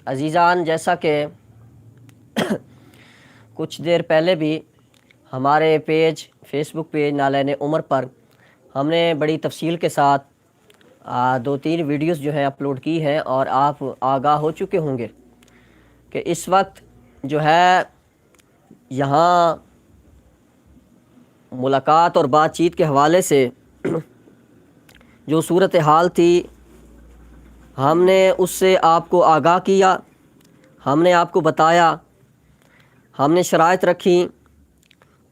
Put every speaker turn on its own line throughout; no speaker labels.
عزیزان، جیسا کہ کچھ دیر پہلے بھی ہمارے پیج فیس بک پیج نالین عمر پر ہم نے بڑی تفصیل کے ساتھ 2-3 ویڈیوز جو ہیں اپلوڈ کی ہیں، اور آپ آگاہ ہو چکے ہوں گے کہ اس وقت جو ہے یہاں ملاقات اور بات چیت کے حوالے سے جو صورتحال تھی، ہم نے اس سے آپ کو آگاہ کیا، ہم نے آپ کو بتایا، ہم نے شرائط رکھی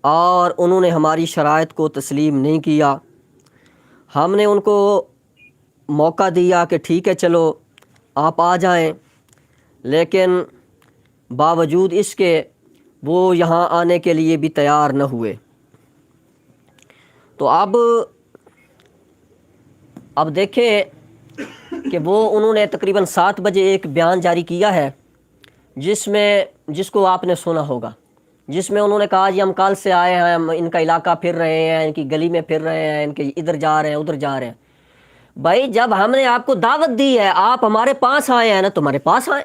اور انہوں نے ہماری شرائط کو تسلیم نہیں کیا۔ ہم نے ان کو موقع دیا کہ ٹھیک ہے چلو آپ آ جائیں، لیکن باوجود اس کے وہ یہاں آنے کے لیے بھی تیار نہ ہوئے۔ تو اب دیکھیں کہ وہ انہوں نے تقریباً 7 بجے ایک بیان جاری کیا ہے، جس کو آپ نے سنا ہوگا، جس میں انہوں نے کہا جی ہم کل سے آئے ہیں، ہم ان کا علاقہ پھر رہے ہیں، ان کی گلی میں پھر رہے ہیں، ان کے ادھر جا رہے ہیں ادھر جا رہے ہیں۔ بھائی جب ہم نے آپ کو دعوت دی ہے، آپ ہمارے پاس آئے ہیں نا، تمہارے پاس آئے۔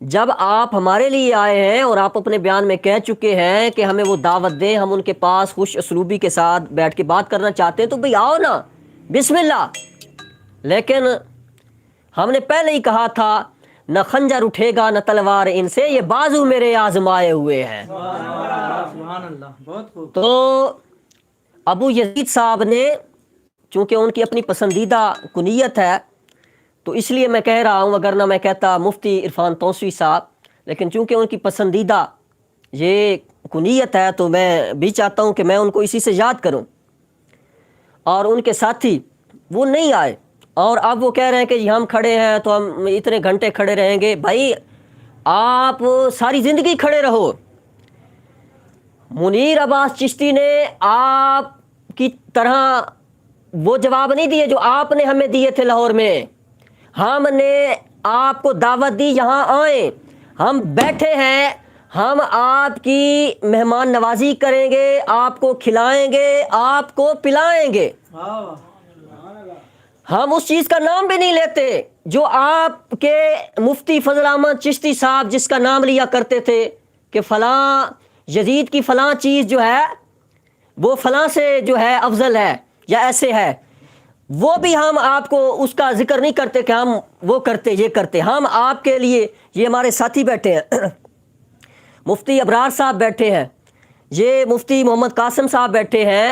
جب آپ ہمارے لیے آئے ہیں اور آپ اپنے بیان میں کہہ چکے ہیں کہ ہمیں وہ دعوت دیں، ہم ان کے پاس خوش اسلوبی کے ساتھ بیٹھ کے بات کرنا چاہتے ہیں، تو بھئی آؤ نا، بسم اللہ۔ لیکن ہم نے پہلے ہی کہا تھا نہ خنجر اٹھے گا نہ تلوار ان سے، یہ بازو میرے آزمائے ہوئے ہیں۔ تو ابو یزید صاحب نے، چونکہ ان کی اپنی پسندیدہ کنیت ہے تو اس لیے میں کہہ رہا ہوں، وگرنہ میں کہتا مفتی عرفان توسوی صاحب، لیکن چونکہ ان کی پسندیدہ یہ کنیت ہے تو میں بھی چاہتا ہوں کہ میں ان کو اسی سے یاد کروں۔ اور ان کے ساتھی وہ نہیں آئے، اور اب وہ کہہ رہے ہیں کہ ہم کھڑے ہیں تو ہم اتنے گھنٹے کھڑے رہیں گے۔ بھائی آپ ساری زندگی کھڑے رہو۔ منیر عباس چشتی نے آپ کی طرح وہ جواب نہیں دیے جو آپ نے ہمیں دیے تھے لاہور میں۔ ہم نے آپ کو دعوت دی یہاں آئیں، ہم بیٹھے ہیں، ہم آپ کی مہمان نوازی کریں گے، آپ کو کھلائیں گے، آپ کو پلائیں گے۔ ہم اس چیز کا نام بھی نہیں لیتے جو آپ کے مفتی فضل احمد چشتی صاحب جس کا نام لیا کرتے تھے کہ فلاں یزید کی فلاں چیز جو ہے وہ فلاں سے جو ہے افضل ہے یا ایسے ہے، وہ بھی ہم آپ کو اس کا ذکر نہیں کرتے کہ ہم وہ کرتے یہ کرتے۔ ہم آپ کے لیے، یہ ہمارے ساتھی بیٹھے ہیں، مفتی ابرار صاحب بیٹھے ہیں، یہ مفتی محمد قاسم صاحب بیٹھے ہیں،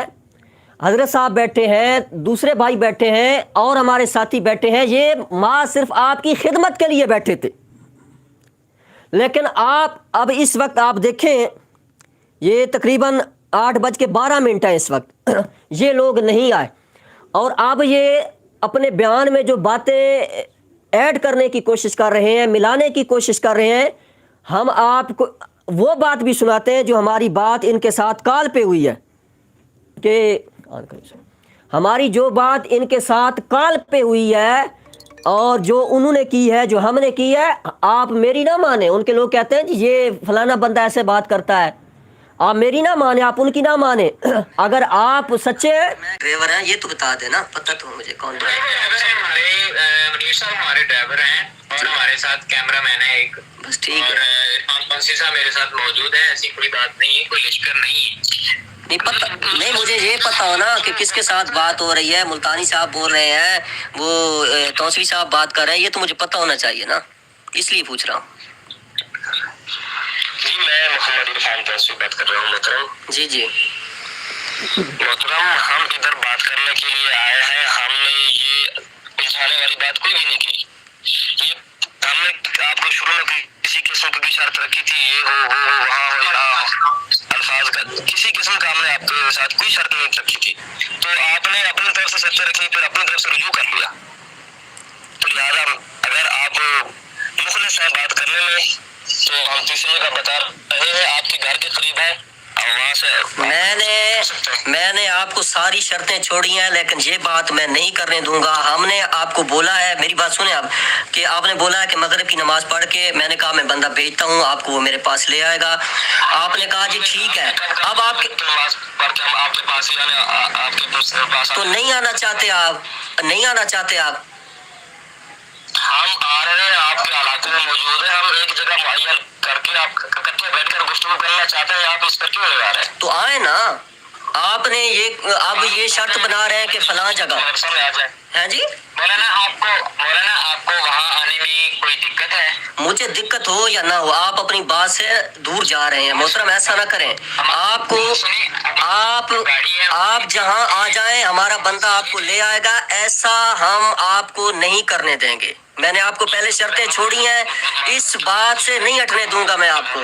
حضرت صاحب بیٹھے ہیں، دوسرے بھائی بیٹھے ہیں، اور ہمارے ساتھی بیٹھے ہیں، یہ ماں صرف آپ کی خدمت کے لیے بیٹھے تھے۔ لیکن آپ اب اس وقت آپ دیکھیں، یہ تقریباً 8:12 ہیں اس وقت، یہ لوگ نہیں آئے، اور اب یہ اپنے بیان میں جو باتیں ایڈ کرنے کی کوشش کر رہے ہیں، ملانے کی کوشش کر رہے ہیں، ہم آپ کو وہ بات بھی سناتے ہیں جو ہماری بات ان کے ساتھ کال پہ ہوئی ہے، کہ ہماری جو بات ان کے ساتھ کال پہ ہوئی ہے اور جو انہوں نے کی ہے، جو ہم نے کی ہے، آپ میری نہ مانیں۔ ان کے لوگ کہتے ہیں جی یہ فلانا بندہ ایسے بات کرتا ہے، آپ میری نہ مانیں، آپ ان کی نہ مانیں۔ اگر آپ سچے ڈرائیور ہیں یہ تو بتا دینا، پتہ تو مجھے کون
منیر صاحب ہمارے ڈرائیور ہیں اور ہمارے ساتھ کیمرہ مین ہے ایک،
بس ٹھیک ہے،
عرفان توسوی صاحب میرے ساتھ موجود ہے۔ ایسی کوئی بات نہیں ہے، کوئی لشکر نہیں ہے۔
نہیں پتہ، نہیں مجھے یہ پتہ ہو نا کہ کس کے ساتھ بات ہو رہی ہے۔ ملتانی صاحب بول رہے ہیں، وہ توسوی صاحب بات کر رہے ہیں، یہ تو مجھے پتہ ہونا چاہیے نا، اس لیے پوچھ رہا ہوں۔
جی میں محمد عرفان توسوی بات کر رہا ہوں محترم۔
جی جی
محترم، ہم ادھر بات کرنے کے لیے آئے ہیں، ہم نے یہ الجھانے والی بات کوئی بھی نہیں کی۔ یہ ہم نے آپ کو شروع میں کسی قسم کی شرط رکھی تھی، یہ ہو وہاں ہو یہاں ہو، الفاظ کا کسی قسم کا ہم نے آپ کے ساتھ کوئی شرط نہیں رکھی تھی، تو آپ نے اپنی طرف سے شرطیں رکھی، پھر اپنی طرف سے رجوع کر لیا۔ تو لہٰذا اگر آپ مخلص ہیں بات کرنے میں تو ہم تیسرے کا بتا رہے ہیں، آپ کے گھر کے قریب ہے، وہاں سے
میں نے آپ کو ساری شرطیں چھوڑی ہیں، لیکن یہ بات میں نہیں کرنے دوں گا۔ ہم نے آپ کو بولا ہے، میری بات سنیں آپ، کہ آپ نے بولا ہے کہ مغرب کی نماز پڑھ کے، میں نے کہا میں بندہ بھیجتا ہوں آپ کو، وہ میرے پاس لے آئے گا۔ آپ نے کہا جی ٹھیک ہے، اب آپ کے
نماز پڑھ کے ہم آپ کے پاس ہی آپ کے پاس
تو نہیں آنا چاہتے، آپ نہیں آنا چاہتے، آپ
ہم آ رہے ہیں، آپ میں موجود ہے, ہم ایک جگہ معین کر کے آپ اکٹھے بیٹھ کر گفتگو کرنا چاہتے ہیں, آپ اس پر کیوں نہیں آ رہے ہیں؟
تو آئے نا, آپ نے اب یہ شرط بنا رہے ہیں کہ فلاں جگہ.
مدرسہ میں آ جائیں.
ہیں جی
مولانا آپ کو وہاں آنے میں کوئی دقت ہے؟
مجھے دقت ہو یا نہ ہو, آپ اپنی بات سے دور جا رہے ہیں محترم, ایسا نہ کریں. آپ جہاں آ جائیں ہمارا بندہ آپ کو لے آئے گا, ایسا ہم آپ کو نہیں کرنے دیں گے. میں نے آپ کو پہلے شرطیں چھوڑی ہیں, اس بات سے نہیں ہٹنے دوں گا میں آپ کو,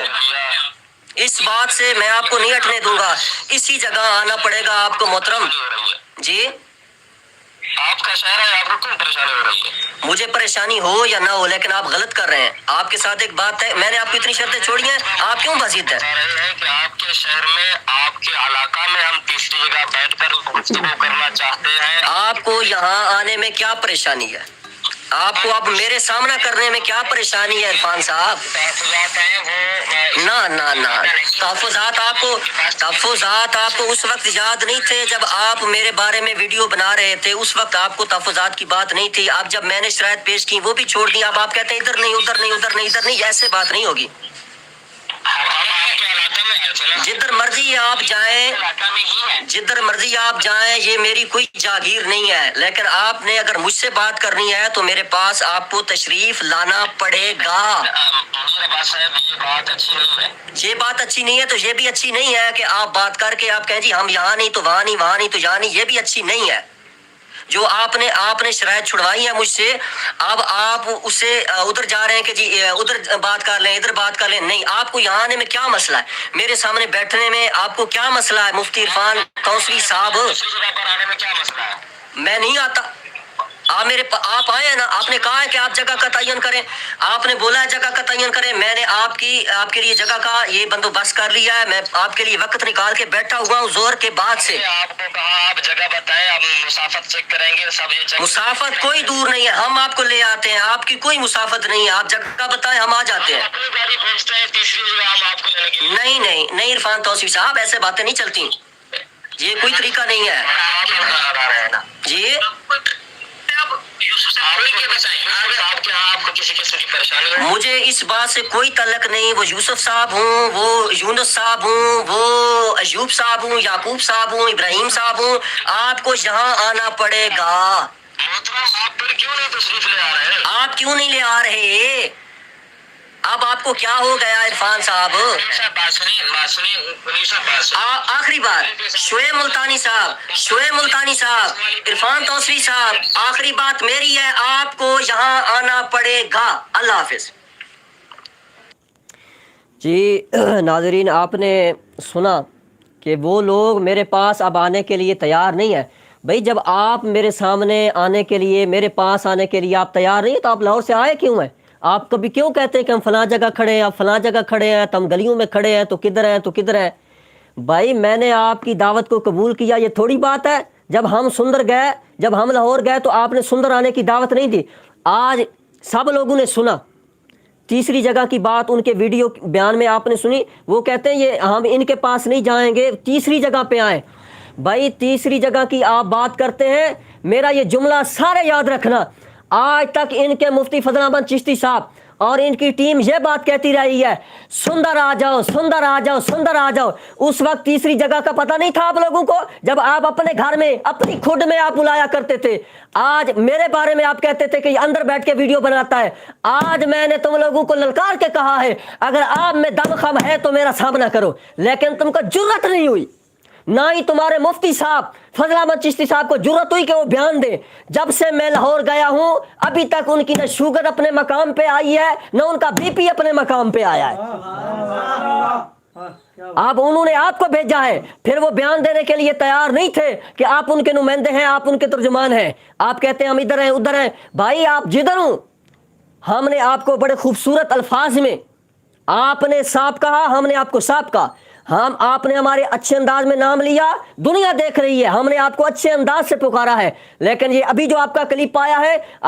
اس بات سے میں آپ کو نہیں ہٹنے دوں گا. اسی جگہ آنا پڑے گا آپ کو محترم. جی
آپ کا شہر ہے, آپ کو کیوں پریشانی ہو رہی ہے؟
مجھے پریشانی ہو یا نہ ہو, لیکن آپ غلط کر رہے ہیں. آپ کے ساتھ ایک بات ہے, میں نے آپ کو اتنی شرطیں چھوڑی ہیں, آپ کیوں بازید ہیں؟
کہ آپ کے شہر میں, آپ کے علاقہ میں ہم تیسری جگہ بیٹھ کر گفتگو کرنا چاہتے ہیں.
آپ کو یہاں آنے میں کیا پریشانی ہے؟ آپ کو اب میرے سامنا کرنے میں کیا پریشانی ہے عرفان صاحب؟ نہ تحفظات آپ کو اس وقت یاد نہیں تھے جب آپ میرے بارے میں ویڈیو بنا رہے تھے, اس وقت آپ کو تحفظات کی بات نہیں تھی. اب جب میں نے شرائط پیش کی وہ بھی چھوڑ دی, اب آپ کہتے ہیں ادھر نہیں ادھر نہیں ادھر نہیں ادھر نہیں. ایسے بات نہیں ہوگی. جدھر مرضی آپ جائیں, جدھر مرضی آپ جائیں, یہ میری کوئی جاگیر نہیں ہے. لیکن آپ نے اگر مجھ سے بات کرنی ہے تو میرے پاس آپ کو تشریف لانا پڑے گا. یہ بات اچھی نہیں ہے تو یہ بھی اچھی نہیں ہے کہ آپ بات کر کے آپ کہیں جی ہم یہاں نہیں تو وہاں نہیں, وہاں نہیں تو یہاں نہیں. یہ بھی اچھی نہیں ہے. جو آپ نے شرائط چھڑوائی ہے مجھ سے, اب آپ اسے ادھر جا رہے ہیں کہ جی ادھر بات کر لیں ادھر بات کر لیں. نہیں, آپ کو یہاں آنے میں کیا مسئلہ ہے؟ میرے سامنے بیٹھنے میں آپ کو کیا مسئلہ ہے؟ مفتی عرفان توسوی صاحب, میں نہیں آتا. آپ آئے ہیں نا, آپ نے کہا ہے کہ آپ جگہ کا تعین کریں, آپ نے بولا ہے جگہ کا تعین کریں. میں نے آپ کے لیے جگہ کا یہ بندوبست کر لیا ہے. میں آپ کے لیے وقت نکال کے بیٹھا ہوا ہوں زور کے بعد سے.
آپ کو کہا آپ جگہ بتائیں, آپ مسافت چیک کریں گے, سب یہ چیک.
مسافت کوئی دور نہیں ہے, ہم آپ کو لے آتے ہیں, آپ کی کوئی مسافت نہیں ہے. آپ جگہ بتائیں, ہم آ جاتے ہیں.
اپنی گاڑی بھیجتے ہیں تیسری جگہ ہم آپ کو لینے کے لیے.
نہیں عرفان توسوی صاحب, ایسے باتیں نہیں چلتی. یہ کوئی طریقہ نہیں ہے جی. مجھے اس بات سے کوئی تعلق نہیں. وہ یوسف صاحب ہوں, وہ یونس صاحب ہوں, وہ ایوب صاحب ہوں, یعقوب صاحب ہوں, ابراہیم صاحب ہوں, آپ کو یہاں آنا پڑے گا.
آپ پھر کیوں نہیں تشریف لے آ رہے ہیں؟
آپ کیوں نہیں لے آ رہے؟ اب آپ کو کیا ہو گیا عرفان صاحب؟ آخری بات شعیب ملتانی صاحب, عرفان توسوی صاحب, آخری بات میری ہے, آپ کو یہاں آنا پڑے گا. اللہ حافظ. جی ناظرین, آپ نے سنا کہ وہ لوگ میرے پاس اب آنے کے لیے تیار نہیں ہے. بھائی جب آپ میرے سامنے آنے کے لیے, میرے پاس آنے کے لیے آپ تیار نہیں تو آپ لاہور سے آئے کیوں ہیں؟ آپ کبھی کیوں کہتے ہیں کہ ہم فلاں جگہ کھڑے ہیں, آپ فلاں جگہ کھڑے ہیں, تو ہم گلیوں میں کھڑے ہیں, تو کدھر ہیں. بھائی میں نے آپ کی دعوت کو قبول کیا, یہ تھوڑی بات ہے. جب ہم لاہور گئے تو آپ نے سندر آنے کی دعوت نہیں دی. آج سب لوگوں نے سنا, تیسری جگہ کی بات ان کے ویڈیو بیان میں آپ نے سنی. وہ کہتے ہیں یہ ہم ان کے پاس نہیں جائیں گے, تیسری جگہ پہ آئیں. بھائی تیسری جگہ کی آپ بات کرتے ہیں, میرا یہ جملہ سارے یاد رکھنا. آج تک ان کے مفتی فضل احمد چشتی صاحب اور ان کی ٹیم یہ بات کہتی رہی ہے, سندر آ جاؤ, سندر آ جاؤ, سندر آ جاؤ. اس وقت تیسری جگہ کا پتہ نہیں تھا آپ لوگوں کو, جب آپ اپنے گھر میں اپنی خود میں آپ بلایا کرتے تھے. آج میرے بارے میں آپ کہتے تھے کہ یہ اندر بیٹھ کے ویڈیو بناتا ہے. آج میں نے تم لوگوں کو للکار کے کہا ہے, اگر آپ میں دم خم ہے تو میرا سامنا کرو, لیکن تم کو جرت نہیں ہوئی. نہ ہی تمہارے مفتی صاحب فضل احمد چشتی صاحب کو جرت ہوئی کہ وہ بیان دیں. جب سے میں لاہور گیا ہوں ابھی تک ان کی نہ شوگر اپنے مقام پہ آئی ہے, نہ ان کا بی پی اپنے مقام پہ آیا ہے. اب انہوں نے آپ کو بھیجا ہے, پھر وہ بیان دینے کے لیے تیار نہیں تھے کہ آپ ان کے نمائندے ہیں, آپ ان کے ترجمان ہیں. آپ کہتے ہیں ہم ادھر ہیں ادھر ہیں. بھائی آپ جدھر ہوں, ہم نے آپ کو بڑے خوبصورت الفاظ میں, آپ نے صاحب کہا, ہم نے آپ کو صاحب کہا. آپ نے ہمارے اچھے انداز میں نام لیا, دنیا دیکھ رہی ہے, ہم نے آپ کو اچھے انداز سے پکارا ہے. لیکن یہ ابھی جو آپ کا کلپ آیا ہے,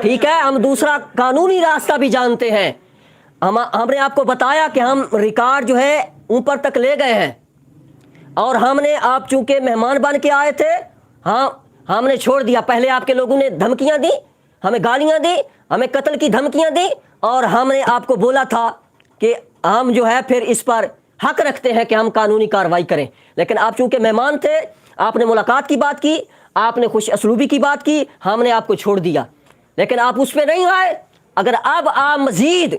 ٹھیک ہے, ہم دوسرا قانونی راستہ بھی جانتے ہیں. ہم نے آپ کو بتایا کہ ہم ریکارڈ جو ہے اوپر تک لے گئے ہیں, اور ہم نے, آپ چونکہ مہمان بن کے آئے تھے, ہم نے چھوڑ دیا. پہلے آپ کے لوگوں نے دھمکیاں دی, ہمیں گالیاں دی, ہمیں قتل کی دھمکیاں دی, اور ہم نے آپ کو بولا تھا کہ ہم جو ہے پھر اس پر حق رکھتے ہیں کہ ہم قانونی کارروائی کریں. لیکن آپ چونکہ مہمان تھے, آپ نے ملاقات کی بات کی, آپ نے خوش اسلوبی کی بات کی, ہم نے آپ کو چھوڑ دیا. لیکن آپ اس پہ نہیں آئے. اگر اب آپ مزید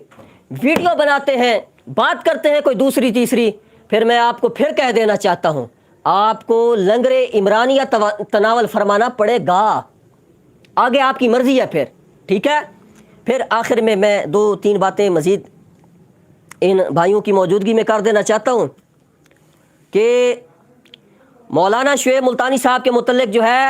ویڈیو بناتے ہیں, بات کرتے ہیں کوئی دوسری تیسری, پھر میں آپ کو پھر کہہ دینا چاہتا ہوں, آپ کو لنگر عمرانیہ تناول فرمانا پڑے گا. آگے آپ کی مرضی ہے پھر, ٹھیک ہے. پھر آخر میں 2-3 باتیں مزید ان بھائیوں کی موجودگی میں کر دینا چاہتا ہوں کہ مولانا شعیب ملتانی صاحب کے متعلق جو ہے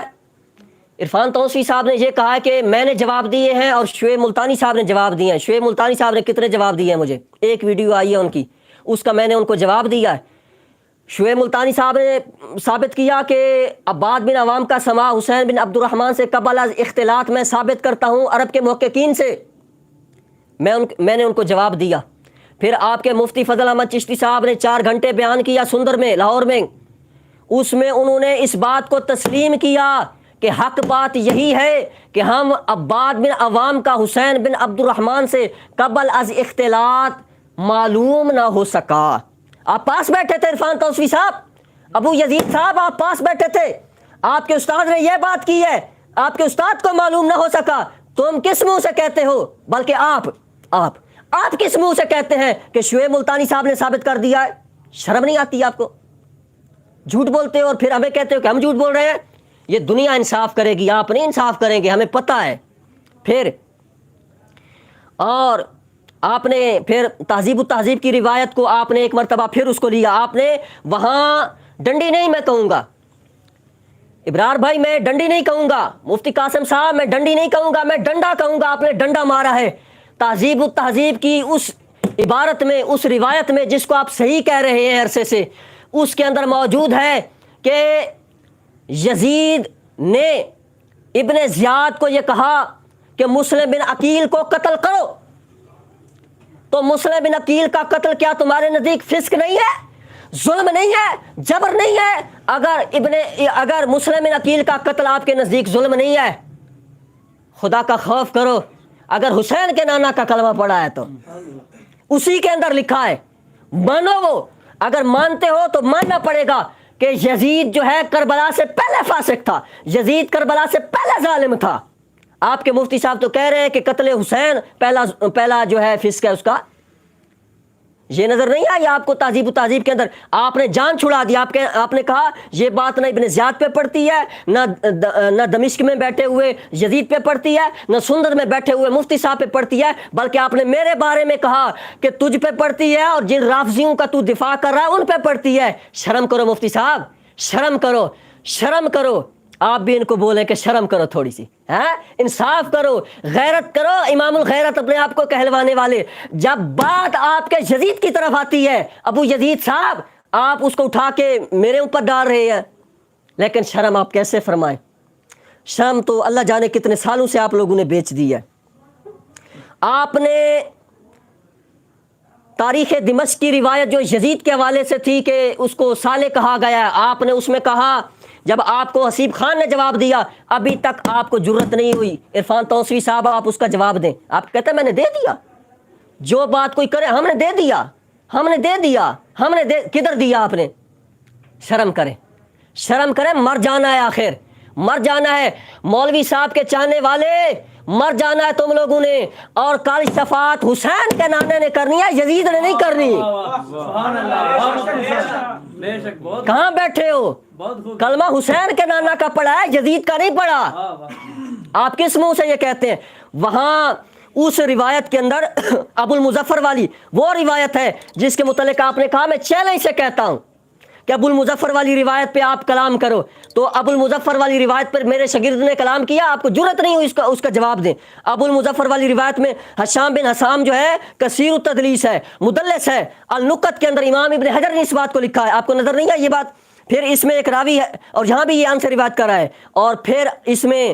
عرفان توسیع صاحب نے یہ کہا ہے کہ میں نے جواب دیے ہیں اور شعیب ملتانی صاحب نے جواب دیے ہیں. شعیب ملتانی صاحب نے کتنے جواب دیے ہیں مجھے؟ ایک ویڈیو آئی ہے ان کی, اس کا میں نے ان کو جواب دیا ہے. شعیب ملتانی صاحب نے ثابت کیا کہ عباد بن عوام کا سماع حسین بن عبد الرحمن سے قبل از اختلاط میں ثابت کرتا ہوں عرب کے محققین سے. میں نے ان کو جواب دیا. پھر آپ کے مفتی فضل احمد چشتی صاحب نے 4 گھنٹے بیان کیا سندر میں, لاہور میں. اس میں انہوں نے اس بات کو تسلیم کیا کہ حق بات یہی ہے کہ ہم عباد بن عوام کا حسین بن عبد الرحمن سے قبل از اختلاط معلوم نہ ہو سکا. آپ پاس بیٹھے تھے عرفان توسیع صاحب, ابو یزید صاحب آپ پاس بیٹھے تھے. آپ کے استاد نے یہ بات کی ہے, آپ کے استاد کو معلوم نہ ہو سکا. تم کس منہ سے کہتے ہو؟ بلکہ آپ کس منہ سے کہتے ہیں کہ شعیب ملتانی صاحب نے ثابت کر دیا ہے؟ شرم نہیں آتی آپ کو؟ جھوٹ بولتے ہو اور پھر ہمیں کہتے ہو کہ ہم جھوٹ بول رہے ہیں. یہ دنیا انصاف کرے گی, آپ نہیں انصاف کریں گے, ہمیں پتہ ہے. پھر اور آپ نے پھر تہذیب التہذیب کی روایت کو آپ نے ایک مرتبہ پھر اس کو لیا. آپ نے وہاں ڈنڈی نہیں میں کہوں گا, ابرار بھائی میں ڈنڈی نہیں کہوں گا, مفتی قاسم صاحب میں ڈنڈی نہیں کہوں گا, میں ڈنڈا کہوں گا. آپ نے ڈنڈا مارا ہے. تہذیب التہذیب کی اس عبارت میں, اس روایت میں جس کو آپ صحیح کہہ رہے ہیں عرصے سے, اس کے اندر موجود ہے کہ یزید نے ابن زیاد کو یہ کہا کہ مسلم بن عقیل کو قتل کرو. تو مسلم بن عقیل کا قتل کیا تمہارے نزدیک فسق نہیں ہے, ظلم نہیں ہے, جبر نہیں ہے؟ اگر مسلم بن عقیل کا قتل آپ کے نزدیک ظلم نہیں ہے, خدا کا خوف کرو. اگر حسین کے نانا کا کلمہ پڑھا ہے تو اسی کے اندر لکھا ہے, مانو. وہ اگر مانتے ہو تو ماننا پڑے گا کہ یزید جو ہے کربلا سے پہلے فاسق تھا, یزید کربلا سے پہلے ظالم تھا. آپ کے مفتی صاحب تو کہہ رہے ہیں کہ قتل حسین پہلا جو ہے فسق ہے اس کا. یہ نظر نہیں آئی آپ کو تہذیب و تہذیب کے اندر؟ آپ نے جان چھڑا دی. آپ نے کہا یہ بات نہ ابن زیاد پہ پڑتی ہے, نہ دمشق میں بیٹھے ہوئے یزید پہ پڑتی ہے, نہ سندر میں بیٹھے ہوئے مفتی صاحب پہ پڑتی ہے, بلکہ آپ نے میرے بارے میں کہا کہ تجھ پہ پڑتی ہے اور جن رافضیوں کا تو دفاع کر رہا ہے ان پہ پڑتی ہے. شرم کرو مفتی صاحب, شرم کرو, شرم کرو. آپ بھی ان کو بولیں کہ شرم کرو تھوڑی سی, انصاف کرو, غیرت کرو. امام الغیرت اپنے آپ کو کہلوانے والے, جب بات آپ کے یزید کی طرف آتی ہے, ابو یزید صاحب, آپ اس کو اٹھا کے میرے اوپر ڈال رہے ہیں. لیکن شرم آپ کیسے فرمائیں؟ شرم تو اللہ جانے کتنے سالوں سے آپ لوگوں نے بیچ دی ہے. آپ نے تاریخ دمشق کی روایت جو یزید کے حوالے سے تھی کہ اس کو صالح کہا گیا ہے, آپ نے اس میں کہا, جب آپ کو حسیب خان نے جواب دیا, ابھی تک آپ کو جرت نہیں ہوئی عرفان توسیع صاحب آپ اس کا جواب دیں. آپ کہتے ہیں میں نے دے دیا, جو بات کوئی کرے ہم نے دے دیا, کدھر دیا آپ نے؟ شرم کریں, شرم کریں. مر جانا ہے, آخر مر جانا ہے. مولوی صاحب کے چاہنے والے, مر جانا ہے تم لوگوں نے. اور کل شفاعت حسین کے نانے نے کرنی ہے, یزید نے نہیں کرنی. کہاں بیٹھے ہو؟ کلمہ حسین کے نانا کا پڑھا ہے, یزید کا نہیں پڑھا. آپ کس منہ سے یہ کہتے ہیں؟ وہاں اس روایت کے اندر ابو المظفر والی وہ روایت ہے جس کے متعلق آپ نے کہا میں چیلنج سے کہتا ہوں کہ ابو المظفر والی روایت پہ آپ کلام کرو. تو ابو المظفر والی روایت پر میرے شاگرد نے کلام کیا, آپ کو جرت نہیں ہوئی اس کا جواب دیں. ابو المظفر والی روایت میں حشام بن حسام جو ہے کثیر التدلیس ہے, مدلس ہے. النکت کے اندر امام ابن حجر نے اس بات کو لکھا ہے, آپ کو نظر نہیں ہے یہ بات؟ پھر اس میں ایک راوی ہے اور یہاں بھی یہ ان سے روایت کر رہا ہے. اور پھر اس میں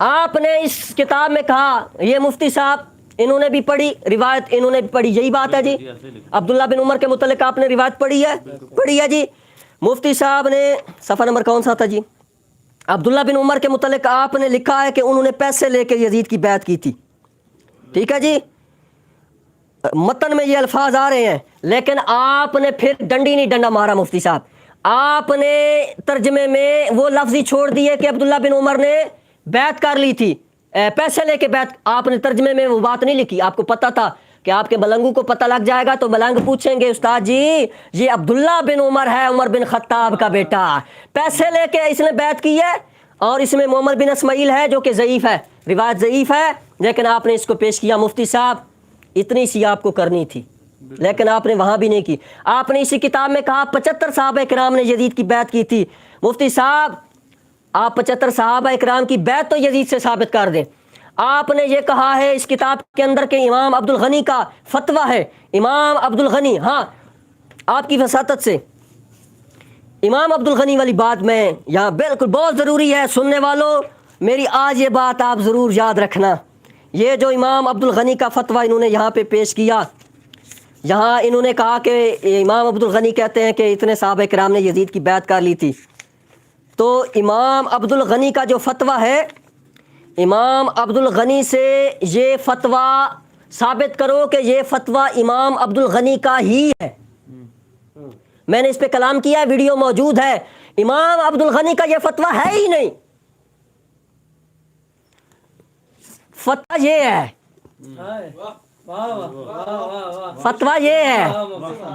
آپ نے اس کتاب میں کہا, یہ مفتی صاحب انہوں نے بھی پڑھی روایت, انہوں نے بھی پڑھی, یہی بات ہے جی. عبداللہ بن عمر کے متعلق آپ نے روایت پڑھی ہے جی. مفتی صاحب نے صفحہ نمبر کون سا تھا جی؟ عبداللہ بن عمر کے متعلق آپ نے لکھا ہے کہ انہوں نے پیسے لے کے یزید کی بیعت کی تھی. ٹھیک ہے جی, متن میں یہ الفاظ آ رہے ہیں, لیکن آپ نے پھر ڈنڈی نہیں ڈنڈا مارا مفتی صاحب. آپ نے ترجمے میں وہ لفظ ہی چھوڑ دیے کہ عبداللہ بن عمر نے بیعت کر لی تھی, پیسے لے کے بیعت. آپ نے ترجمے میں وہ بات نہیں لکھی. آپ کو پتہ تھا کہ آپ کے ملنگوں کو پتہ لگ جائے گا تو ملنگ پوچھیں گے استاد جی یہ عبداللہ بن عمر ہے, عمر بن خطاب کا بیٹا, پیسے لے کے اس نے بیعت کی ہے, اور اس میں محمد بن اسماعیل ہے جو کہ ضعیف ہے, روایت ضعیف ہے, لیکن آپ نے اس کو پیش کیا. مفتی صاحب اتنی سی آپ کو کرنی تھی, لیکن آپ نے وہاں بھی نہیں کی. آپ نے اسی کتاب میں کہا 75 صحابہ کرام نے یزید کی بیعت کی تھی. مفتی صاحب آپ 75 صحابہ کرام کی بیعت تو یزید سے ثابت کر دیں. آپ نے یہ کہا ہے اس کتاب کے اندر کہ امام عبد الغنی کا فتویٰ ہے. امام عبد الغنی, ہاں آپ کی وساطت سے امام عبد الغنی والی بات میں یہاں بالکل بہت ضروری ہے. سننے والوں میری آج یہ بات آپ ضرور یاد رکھنا. یہ جو امام عبد الغنی کا فتویٰ انہوں نے یہاں پہ پیش کیا, یہاں انہوں نے کہا کہ امام عبد الغنی کہتے ہیں کہ اتنے صحابہ کرام نے یزید کی بیعت کر لی تھی. تو امام عبد الغنی کا جو فتویٰ ہے, امام عبد الغنی سے یہ فتویٰ ثابت کرو کہ یہ فتویٰ امام عبد الغنی کا ہی ہے. میں نے اس پہ کلام کیا ہے, ویڈیو موجود ہے. امام عبد الغنی کا یہ فتویٰ ہے ہی نہیں. فتویٰ یہ ہے, فتویٰ یہ ہے,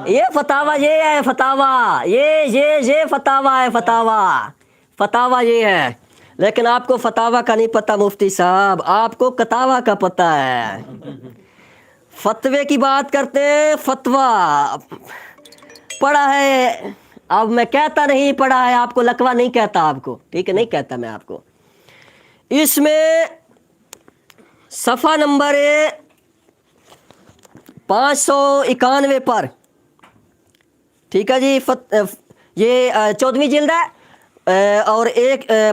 یہ فتاویٰ یہ ہے, فتاویٰ یہ فتاویٰ ہے, فتاویٰ یہ ہے. لیکن آپ کو فتاویٰ کا نہیں پتہ مفتی صاحب, آپ کو کتاویٰ کا پتہ ہے. فتوے کی بات کرتے ہیں, فتویٰ پڑھا ہے, اب میں کہتا نہیں پڑھا ہے, آپ کو لکوہ نہیں کہتا آپ کو, ٹھیک ہے, نہیں کہتا میں آپ کو. اس میں صفحہ نمبر 591 پر, ٹھیک ہے جی, یہ 14ویں جلد ہے اور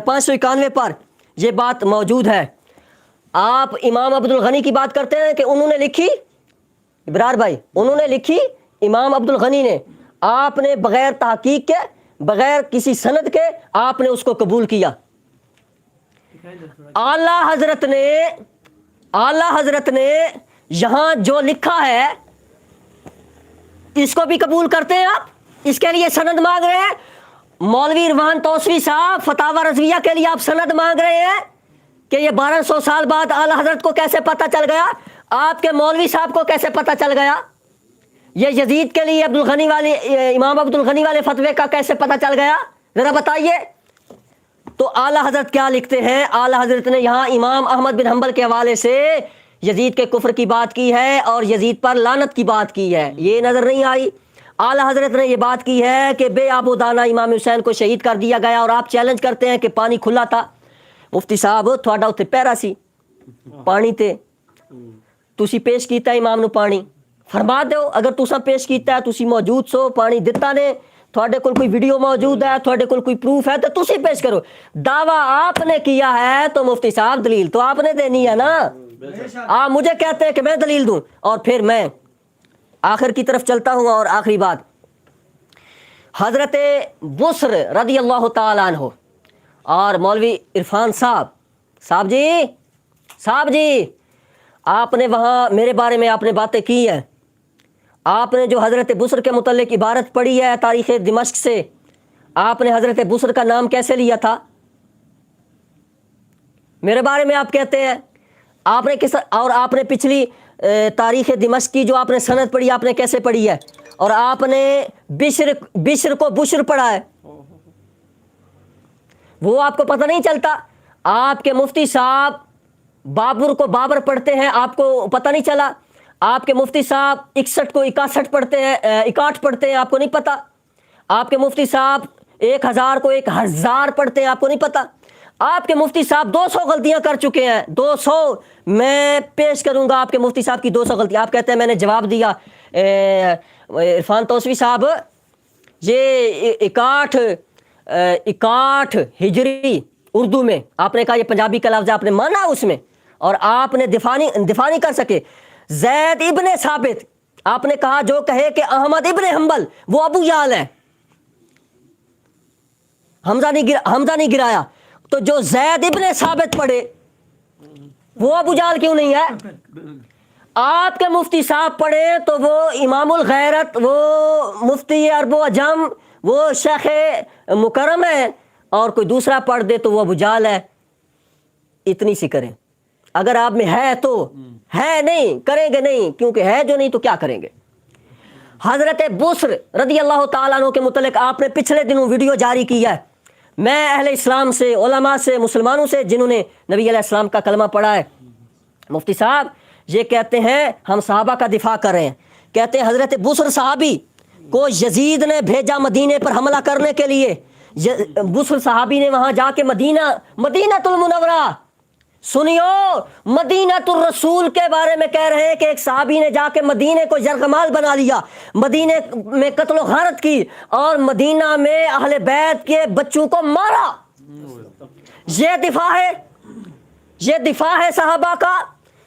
591 پر یہ بات موجود ہے. آپ امام عبد الغنی کی بات کرتے ہیں کہ انہوں نے لکھی, ابرار بھائی انہوں نے لکھی, امام عبد الغنی نے, آپ نے بغیر تحقیق کے, بغیر کسی سند کے آپ نے اس کو قبول کیا. اعلیٰ حضرت نے یہاں جو لکھا ہے اس کو بھی قبول کرتے ہیں آپ, اس کے لیے سند مانگ رہے ہیں. مولوی روحان توسوی صاحب فتاوی رضویہ کے لیے آپ سند مانگ رہے ہیں کہ یہ 1200 سال بعد اعلیٰ حضرت کو کیسے پتہ چل گیا, آپ کے مولوی صاحب کو کیسے پتہ چل گیا, یہ یزید کے لیے امام عبد الغنی والے فتوے کا کیسے پتہ چل گیا, ذرا بتائیے. تو اعلیٰ حضرت کیا لکھتے ہیں, اعلیٰ حضرت نے یہاں امام احمد بن حنبل کے حوالے سے یزید کے کفر کی بات کی ہے اور یزید پر لعنت کی بات کی ہے. یہ نظر نہیں آئی. اعلیٰ حضرت نے یہ بات کی ہے کہ بے آب و دانہ امام حسین کو شہید کر دیا گیا, اور آپ چیلنج کرتے ہیں کہ پانی کھلا تھا. مفتی صاحب تھوڑا اتنے پیرا سی پانی تے, تسی پیش کیتا امام نو پانی, فرما دو اگر تسا پیش کیتا ہے, تسی موجود سو, پانی دتا نے, تھوڑے کول کوئی ویڈیو موجود ہے, تھوڑے کول کوئی پروف ہے, تو تسی پیش کرو. دعویٰ آپ نے کیا ہے تو مفتی صاحب دلیل تو آپ نے دینی ہے نا. آپ مجھے کہتے ہیں کہ میں دلیل دوں, اور پھر میں آخر کی طرف چلتا ہوں. اور آخری بات, حضرت بصر رضی اللہ تعالیٰ عنہ اور مولوی عرفان صاحب جی آپ نے وہاں میرے بارے میں آپ نے باتیں کی ہیں. آپ نے جو حضرت بصر کے متعلق عبارت پڑھی ہے تاریخ دمشق سے, آپ نے حضرت بصر کا نام کیسے لیا تھا میرے بارے میں آپ کہتے ہیں, آپ نے کس, اور آپ نے پچھلی تاریخ دمشق کی جو آپ نے سند پڑھی آپ نے کیسے پڑھی ہے, اور آپ نے بشر کو بشر پڑھا ہے, وہ آپ کو پتہ نہیں چلتا. آپ کے مفتی صاحب بابر کو بابر پڑھتے ہیں, آپ کو پتہ نہیں چلا. آپ کے مفتی صاحب 61 کو 61 پڑھتے ہیں, 61 پڑھتے ہیں, آپ کو نہیں پتہ. آپ کے مفتی صاحب 1000 کو 1000 پڑھتے ہیں, آپ کو نہیں پتہ. آپ کے مفتی صاحب 200 غلطیاں کر چکے ہیں, 200. میں پیش کروں گا آپ کے مفتی صاحب کی 200 غلطیاں. آپ کہتے ہیں میں نے جواب دیا. عرفان توسوی صاحب, یہ 61 ہجری اردو میں آپ نے کہا یہ پنجابی کا لفظ آپ نے مانا اس میں اور آپ نے دفاع نہیں کر سکے. زید ابن ثابت آپ نے کہا جو کہے کہ احمد ابن حنبل وہ ابو جہل ہے, حمزہ نہیں گرایا, تو جو زید ابن ثابت پڑھے وہ ابو جہل کیوں نہیں ہے؟ آپ کے مفتی صاحب پڑھے تو وہ امام الغیرت, وہ مفتی عرب و عجم, وہ شیخ مکرم ہے, اور کوئی دوسرا پڑھ دے تو وہ ابو جہل ہے. اتنی سی کریں, اگر آپ میں ہے تو ہے, نہیں کریں گے نہیں, کیونکہ ہے جو نہیں تو کیا کریں گے. حضرت بصر رضی اللہ تعالیٰ عنہ کے متعلق آپ نے پچھلے دنوں ویڈیو جاری کی ہے. میں اہل اسلام سے, علماء سے, مسلمانوں سے جنہوں نے نبی علیہ السلام کا کلمہ پڑھا ہے, مفتی صاحب یہ کہتے ہیں ہم صحابہ کا دفاع کر رہے ہیں. کہتے ہیں حضرت بصر صحابی کو یزید نے بھیجا مدینے پر حملہ کرنے کے لیے. بصر صحابی نے وہاں جا کے مدینہ المنورہ, سنیو, مدینہ الرسول کے بارے میں کہہ رہے ہیں کہ ایک صحابی نے جا کے مدینے کو یرغمال بنا لیا, مدینے میں قتل و غارت کی, اور مدینہ میں اہل بیت کے بچوں کو مارا. یہ دفاع ہے صحابہ کا,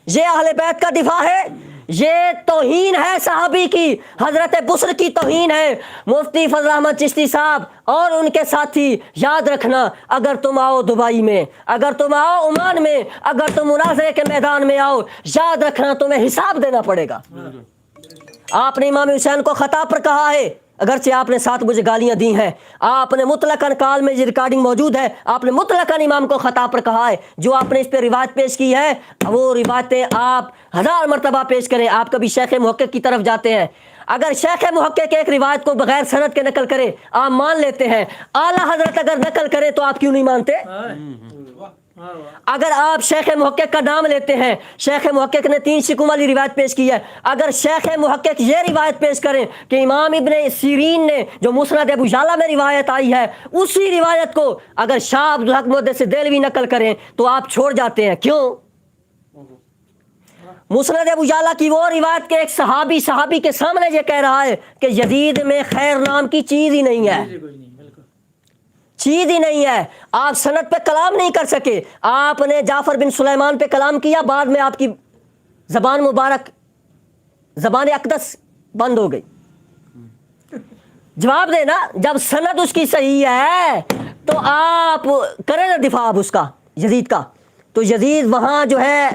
یہ اہل بیت کا دفاع ہے, یہ توہین ہے صحابی کی, حضرت بصر کی توہین ہے. مفتی فضل احمد چشتی صاحب اور ان کے ساتھی یاد رکھنا, اگر تم آؤ دبئی میں, اگر تم آؤ عمان میں, اگر تم مناظرے کے میدان میں آؤ, یاد رکھنا تمہیں حساب دینا پڑے گا. آپ نے امام حسین کو خطا پر کہا ہے, اگرچہ آپ نے 7 مجھے گالیاں دی ہیں, آپ نے مطلقاً کال میں یہ ریکارڈنگ موجود ہے, آپ نے مطلقاً امام کو خطا پر کہا ہے. جو آپ نے اس پہ روایت پیش کی ہے وہ روایتیں آپ 1000 مرتبہ پیش کریں. آپ کبھی شیخ محقق کی طرف جاتے ہیں, اگر شیخ محقق ایک روایت کو بغیر سند کے نقل کرے آپ مان لیتے ہیں, اعلیٰ حضرت اگر نقل کرے تو آپ کیوں نہیں مانتے؟ اگر آپ شیخ محقق کا نام لیتے ہیں, شیخ محقق نے 3 شکوں والی روایت پیش کی ہے, اگر شیخ محقق یہ روایت پیش کریں کہ امام ابن سیرین نے جو مسند ابو یعلا میں روایت آئی ہے اسی روایت کو اگر شاہ عبدالحق محدث دہلوی نقل کریں تو آپ چھوڑ جاتے ہیں. کیوں؟ مسند ابو یعلا کی وہ روایت کے ایک صحابی کے سامنے یہ کہہ رہا ہے کہ یزید میں خیر نام کی چیز ہی نہیں ہے, چیز ہی نہیں ہے. آپ سند پہ کلام نہیں کر سکے, آپ نے جعفر بن سلیمان پہ کلام کیا, بعد میں آپ کی زبان مبارک, زبان اقدس بند ہو گئی. جواب دینا, جب سند اس کی صحیح ہے تو آپ کریں نا دفاع اس کا, یزید کا. تو یزید وہاں جو ہے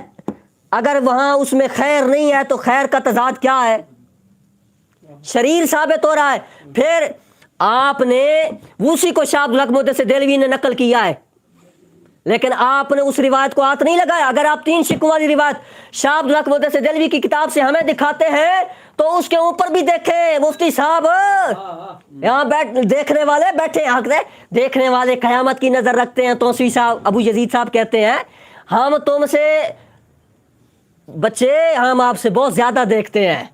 اگر وہاں اس میں خیر نہیں ہے تو خیر کا تضاد کیا ہے؟ شریر ثابت ہو رہا ہے. پھر آپ نے اسی کو شاہ عبدالحق محدث دہلوی نے نقل کیا ہے, لیکن آپ نے اس روایت کو ہاتھ نہیں لگایا. اگر آپ 3 شکوں والی روایت شاہ عبدالحق محدث دہلوی کی کتاب سے ہمیں دکھاتے ہیں تو اس کے اوپر بھی دیکھیں مفتی صاحب, یہاں دیکھنے والے بیٹھے ہیں, دیکھنے والے قیامت کی نظر رکھتے ہیں. توسیع صاحب, ابو یزید صاحب کہتے ہیں ہم تم سے بچے, ہم آپ سے بہت زیادہ دیکھتے ہیں.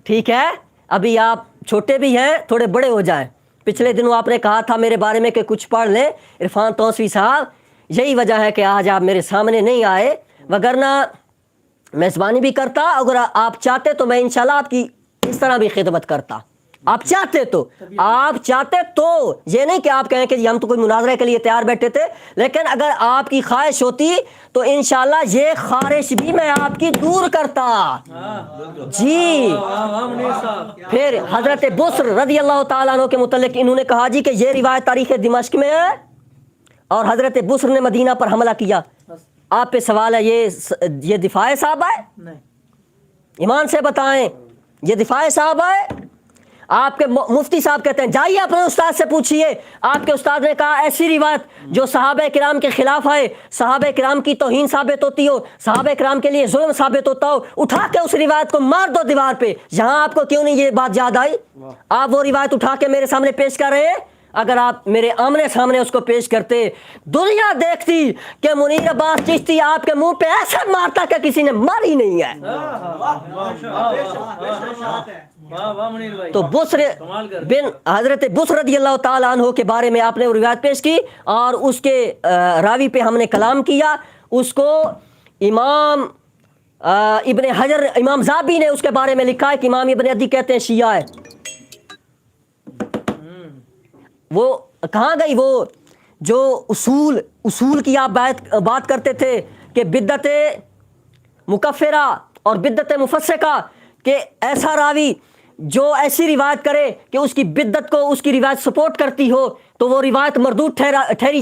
ٹھیک ہے, ابھی آپ چھوٹے بھی ہیں, تھوڑے بڑے ہو جائیں. پچھلے دنوں آپ نے کہا تھا میرے بارے میں کہ کچھ پڑھ لیں, عرفان توسیع صاحب, یہی وجہ ہے کہ آج آپ میرے سامنے نہیں آئے, وگرنہ میزبانی بھی کرتا. اگر آپ چاہتے تو میں انشاءاللہ آپ کی اس طرح بھی خدمت کرتا. آپ چاہتے تو یہ نہیں کہ آپ کہیں کہ ہم تو کوئی مناظرے کے لیے تیار بیٹھے تھے, لیکن اگر آپ کی خواہش ہوتی تو انشاءاللہ یہ خواہش بھی میں آپ کی دور کرتا. جی. پھر حضرت بصر رضی اللہ تعالیٰ عنہ کے متعلق انہوں نے کہا جی کہ یہ روایت تاریخ دمشق میں ہے اور حضرت بصر نے مدینہ پر حملہ کیا. آپ پہ سوال ہے یہ دفاع صحابہ ہے؟ ایمان سے بتائیں یہ دفاع صحابہ ہے؟ آپ کے مفتی صاحب کہتے ہیں جائیے اپنے استاد سے پوچھئے. آپ کے استاد نے کہا ایسی روایت جو صحابہ کرام کے خلاف ہے, صحابہ کرام کی توہین ثابت ہوتی ہو, صحابہ کرام کے لیے ظلم ثابت ہوتا ہو, اٹھا کے اس روایت کو مار دو دیوار پہ. یہاں آپ کو کیوں نہیں یہ بات یاد آئی؟ آپ وہ روایت اٹھا کے میرے سامنے پیش کر رہے ہیں. اگر آپ میرے آمنے سامنے اس کو پیش کرتے, دنیا دیکھتی کہ منیر عباس چشتی آپ کے منہ پہ ایسا مارتا کہ کسی نے ماری نہیں ہے. تو بصر بن حضرت بصر رضی اللہ تعالیٰ عنہ کے بارے میں آپ نے روایت پیش کی اور اس کے راوی پہ ہم نے کلام کیا. اس کو امام ابن حجر, امام ذابی نے اس کے بارے میں لکھا ہے کہ امام ابن عدی کہتے ہیں شیعہ ہے. وہ کہاں گئی وہ جو اصول کی آپ بات کرتے تھے کہ بدعت مکفرہ اور بدعت مفسقہ، کہ ایسا راوی جو ایسی روایت کرے کہ اس کی بدعت کو اس کی روایت سپورٹ کرتی ہو تو وہ روایت مردود ٹھہرائی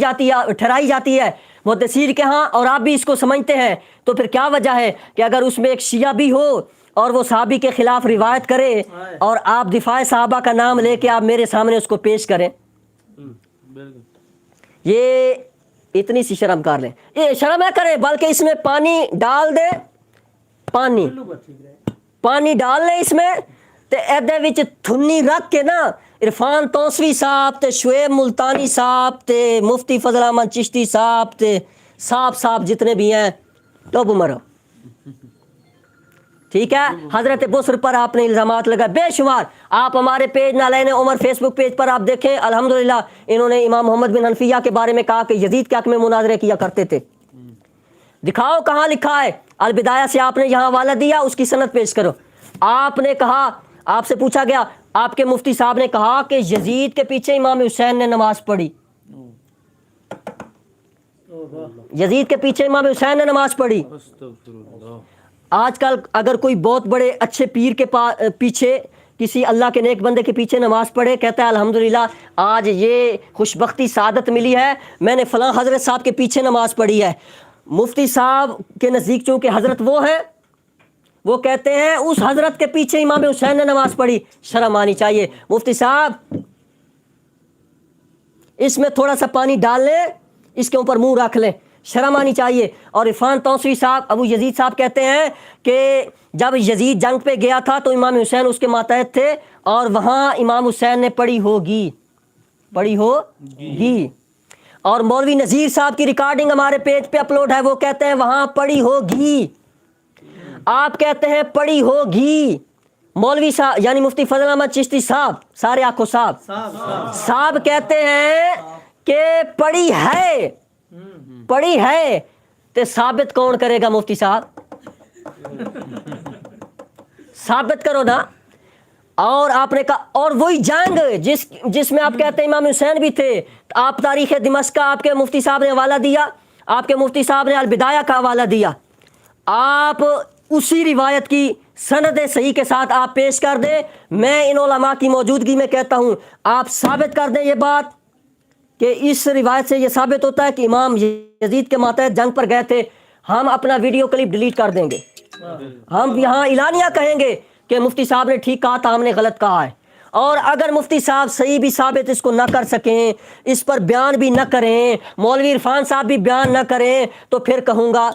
جاتی ہے محدثین کے ہاں، اور آپ بھی اس کو سمجھتے ہیں، تو پھر کیا وجہ ہے کہ اگر اس میں ایک شیعہ بھی ہو اور وہ صحابی کے خلاف روایت کرے اور آپ دفاع صحابہ کا نام لے کے آپ میرے سامنے اس کو پیش کریں؟ یہ اتنی سی شرم کر لیں، یہ شرم نہ کریں، بلکہ اس میں پانی ڈال دیں، پانی ڈال لیں اس میں، تے ایدے وچ تھنی رکھ کے نا عرفان توسوی صاحب تے شعیب ملتانی صاحب تے مفتی فضل احمد چشتی صاحب تے صاحب جتنے بھی ہیں تو مرو، ٹھیک ہے؟ حضرت بصر پر آپ نے الزامات لگا بے شمار، آپ ہمارے پیج نالین عمر فیس بک پیج پر آپ دیکھیں، الحمدللہ انہوں نے امام محمد بن حنفیہ کے بارے میں کہا کہ یزید کے حق میں مناظرے کیا کرتے تھے، دکھاؤ کہاں لکھا ہے؟ البدایہ سے آپ نے یہاں حوالہ دیا، اس کی سند پیش کرو۔ آپ نے کہا، آپ سے پوچھا گیا، آپ کے مفتی صاحب نے کہا کہ یزید کے پیچھے امام حسین نے نماز پڑھی، یزید کے پیچھے امام حسین نے نماز پڑھی۔ آج کل اگر کوئی بہت بڑے اچھے پیر کے پیچھے، کسی اللہ کے نیک بندے کے پیچھے نماز پڑھے، کہتا ہے الحمدللہ آج یہ خوش بختی سعادت ملی ہے، میں نے فلاں حضرت صاحب کے پیچھے نماز پڑھی ہے۔ مفتی صاحب کے نزدیک چونکہ حضرت وہ ہیں، وہ کہتے ہیں اس حضرت کے پیچھے امام حسین نے نماز پڑھی، شرم آنی چاہیے۔ مفتی صاحب اس میں تھوڑا سا پانی ڈال لیں، اس کے اوپر منہ رکھ لیں، شرم آنی چاہیے۔ اور عرفان توسوی صاحب، ابو یزید صاحب کہتے ہیں کہ جب یزید جنگ پہ گیا تھا تو امام حسین اس کے ماتحت تھے اور وہاں امام حسین نے پڑھی ہوگی۔ اور مولوی نذیر صاحب کی ریکارڈنگ ہمارے پیج پہ اپلوڈ ہے، وہ کہتے ہیں وہاں پڑھی ہوگی، آپ کہتے ہیں پڑھی ہوگی۔ مولوی صاحب یعنی مفتی فضل احمد چشتی صاحب، سارے آنکھوں صاحب کہتے ہیں کہ پڑھی ہے، تے ثابت کون کرے گا؟ مفتی صاحب ثابت کرو نا۔ اور آپ نے کہا، اور وہی جنگ جس میں آپ کہتے ہیں امام حسین بھی تھے، آپ تاریخ دمشق کا آپ کے مفتی صاحب نے حوالہ دیا، آپ کے مفتی صاحب نے البدایہ کا حوالہ دیا، آپ اسی روایت کی سند صحیح کے ساتھ آپ پیش کر دیں۔ میں ان علماء کی موجودگی میں کہتا ہوں آپ ثابت کر دیں یہ بات کہ اس روایت سے یہ ثابت ہوتا ہے کہ امام یزید کے ماتحت جنگ پر گئے تھے، ہم اپنا ویڈیو کلپ ڈیلیٹ کر دیں گے، ہم یہاں اعلانیہ کہیں گے کہ مفتی صاحب نے ٹھیک کہا تھا، ہم نے غلط کہا ہے۔ اور اگر مفتی صاحب صحیح بھی ثابت اس کو نہ کر سکیں، اس پر بیان بھی نہ کریں، مولوی عرفان صاحب بھی بیان نہ کریں، تو پھر کہوں گا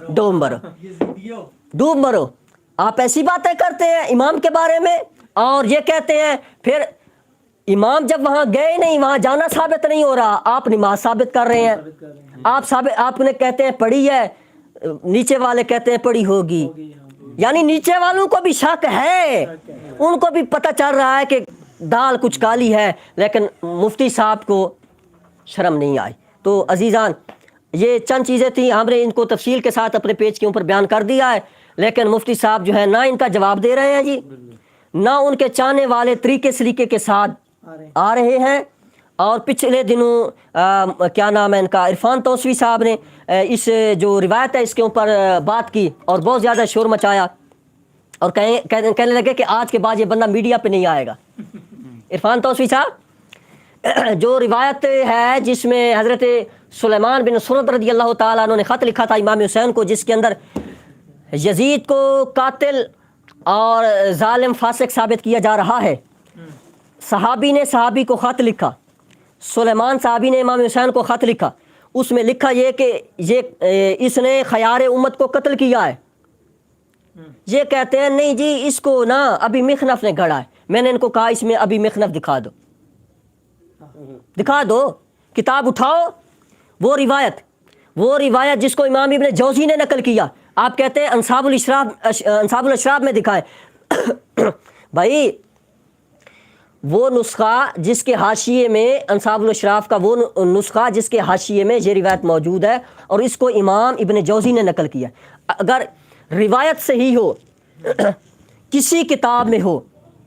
ڈوب مرو۔ آپ ایسی باتیں کرتے ہیں امام کے بارے میں اور یہ کہتے ہیں پھر امام جب وہاں گئے نہیں، وہاں جانا ثابت نہیں ہو رہا، آپ نماز ثابت کر رہے ہیں، آپ نے کہتے ہیں پڑھی ہے، نیچے والے کہتے ہیں پڑھی ہوگی، یعنی نیچے والوں کو بھی شک ہے، ان کو بھی پتہ چل رہا ہے کہ دال کچھ کالی ہے، لیکن مفتی صاحب کو شرم نہیں آئی۔ تو عزیزان، یہ چند چیزیں تھیں، ہم نے ان کو تفصیل کے ساتھ اپنے پیج کے اوپر بیان کر دیا ہے، لیکن مفتی صاحب جو ہے نہ ان کا جواب دے رہے ہیں جی، نہ ان کے چاہنے والے طریقے سلیقے کے ساتھ آ رہے ہیں۔ اور پچھلے دنوں کیا نام ہے ان کا، عرفان توسوی صاحب نے اس جو روایت ہے اس کے اوپر بات کی اور بہت زیادہ شور مچایا اور کہنے لگے کہ آج کے بعد یہ بندہ میڈیا پہ نہیں آئے گا۔ عرفان توسوی صاحب جو روایت ہے جس میں حضرت سلیمان بن سرد رضی اللہ تعالیٰ عنہ نے خط لکھا تھا امام حسین کو، جس کے اندر یزید کو قاتل اور ظالم فاسق ثابت کیا جا رہا ہے، صحابی نے صحابی کو خط لکھا، سلیمان صحابی نے امام حسین کو خط لکھا، اس میں لکھا یہ کہ اس نے خیار امت کو قتل کیا ہے۔ یہ کہتے ہیں نہیں جی اس کو نا ابھی مخنف نے گھڑا ہے۔ میں نے ان کو کہا اس میں ابھی مخنف دکھا دو، کتاب اٹھاؤ، وہ روایت جس کو امام ابن جوزی نے نقل کیا، آپ کہتے ہیں انصاب الاشراف میں دکھائے۔ بھائی وہ نسخہ جس کے حاشیے میں انصاب الاشراف کا وہ نسخہ جس کے حاشیے میں یہ روایت موجود ہے اور اس کو امام ابن جوزی نے نقل کیا، اگر روایت صحیح ہو، کسی کتاب میں ہو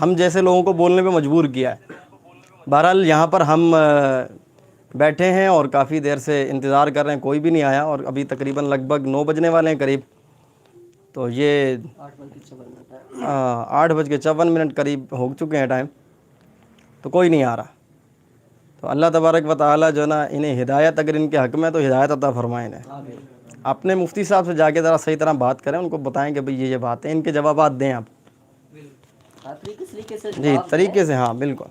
ہم جیسے لوگوں کو بولنے پہ مجبور کیا ہے. بہرحال یہاں پر ہم بیٹھے ہیں اور کافی دیر سے انتظار کر رہے ہیں, کوئی بھی نہیں آیا, اور ابھی تقریباً لگ بھگ 9 بجنے والے ہیں قریب. تو یہ 8:54 قریب ہو چکے ہیں ٹائم, تو کوئی نہیں آ رہا. تو اللہ تبارک و تعالیٰ جو نا انہیں ہدایت, اگر ان کے حق میں تو ہدایت عطا فرمائیں. اپنے مفتی صاحب سے جا کے ذرا صحیح طرح بات کریں, ان کو بتائیں کہ بھئی یہ بات ہے, ان کے جوابات دیں آپ.
طریقے سے
جی طریقے سے, ہاں بالکل.